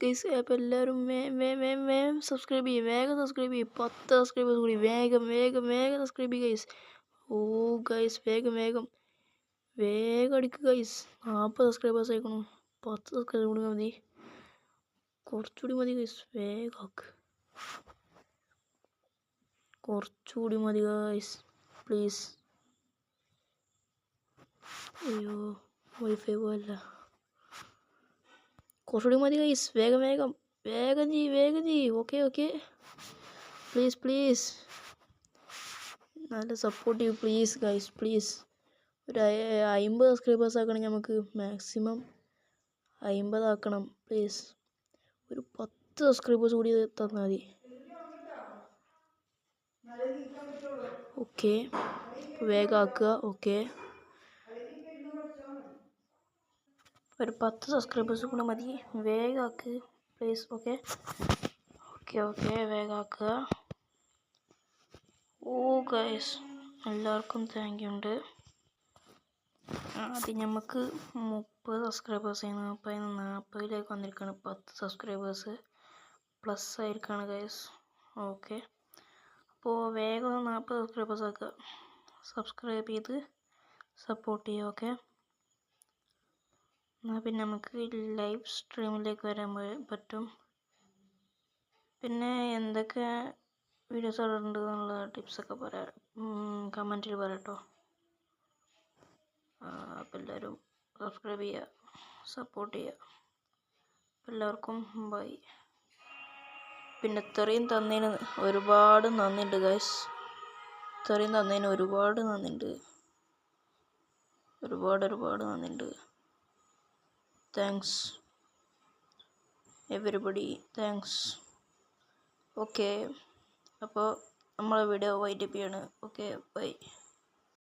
Guys അപ്പോൾ എല്ലാവരും വേഗം സബ്സ്ക്രൈബ് ചെയ്യും, വേഗം സബ്സ്ക്രൈബ് ചെയ്യും. 10 സബ്സ്ക്രൈബേഴ്സ് കൂടി വേഗം സബ്സ്ക്രൈബ് ചെയ്യുക ഗൈസ്. ഓ ഗൈസ് വേഗം അടിക്കുക ഗൈസ്. 40 സബ്സ്ക്രൈബേഴ്സ് ആയിക്കണു. 10 സബ്സ്ക്രൈബർ കൂടി മതി, കുറച്ചുകൂടി മതി ഗൈസ്. കുറച്ചുകൂടി മതി ഗൈസ് പ്ലീസ്. അയ്യോ വൈഫൈ പോയല്ല. കുറച്ചുകൂടി മതി ഗൈസ്. വേഗം ചെയ്യ്. ഓക്കെ പ്ലീസ് നല്ല സപ്പോർട്ട് ചെയ്യൂ പ്ലീസ് ഗൈസ്, പ്ലീസ്. ഒരു 50 സബ്സ്ക്രൈബേഴ്സ് ആക്കണം നമുക്ക്. മാക്സിമം 50 ആക്കണം പ്ലീസ്. ഒരു 10 സബ്സ്ക്രൈബേഴ്സ് കൂടി തന്നാൽ മതി. ഓക്കെ വേഗം ആക്കുക. ഓക്കെ ഒരു 10 സബ്സ്ക്രൈബേഴ്സ് കൂടെ മതി, വേഗം ആക്കുക പ്ലീസ്. ഓക്കെ വേഗം ആക്കുക. ഓ ഗൈസ് എല്ലാവർക്കും താങ്ക് യു ഉണ്ട്. ആദ്യം നമുക്ക് 30 സബ്സ്ക്രൈബേഴ്സ് ആയിരുന്നു, അപ്പോൾ അതിന് 40ലേക്ക് വന്നിരിക്കുകയാണ്. 10 സബ്സ്ക്രൈബേഴ്സ് പ്ലസ് ആയിരിക്കുകയാണ് ഗൈസ്. ഓക്കെ അപ്പോൾ വേഗം 40 സബ്സ്ക്രൈബേഴ്സ് ആക്കുക. സബ്സ്ക്രൈബ് ചെയ്ത് സപ്പോർട്ട് ചെയ്യുക. ഓക്കെ എന്നാൽ പിന്നെ നമുക്ക് ലൈവ് സ്ട്രീമിലേക്ക് വരാൻ പറ്റും. പിന്നെ എന്തൊക്കെ വീഡിയോസ് ഇടുന്നുണ്ട് എന്നുള്ള ടിപ്സൊക്കെ കമൻറ്റിൽ പറയാട്ടോ. അപ്പോൾ എല്ലാവരും സബ്സ്ക്രൈബ് ചെയ്യുക, സപ്പോർട്ട് ചെയ്യുക. എല്ലാവർക്കും ബൈ. പിന്നെ ഇത്രയും തന്നതിന് ഒരുപാട് നന്ദിയുണ്ട് ഗൈസ്. ഇത്രയും തന്നതിന് ഒരുപാട് നന്ദിയുണ്ട്. ഒരുപാട് നന്ദിയുണ്ട്. Thanks everybody, thanks. ഓക്കെ അപ്പോൾ നമ്മളെ വീഡിയോ വൈൻഡപ്പ് ചെയ്യാണ്. Okay bye.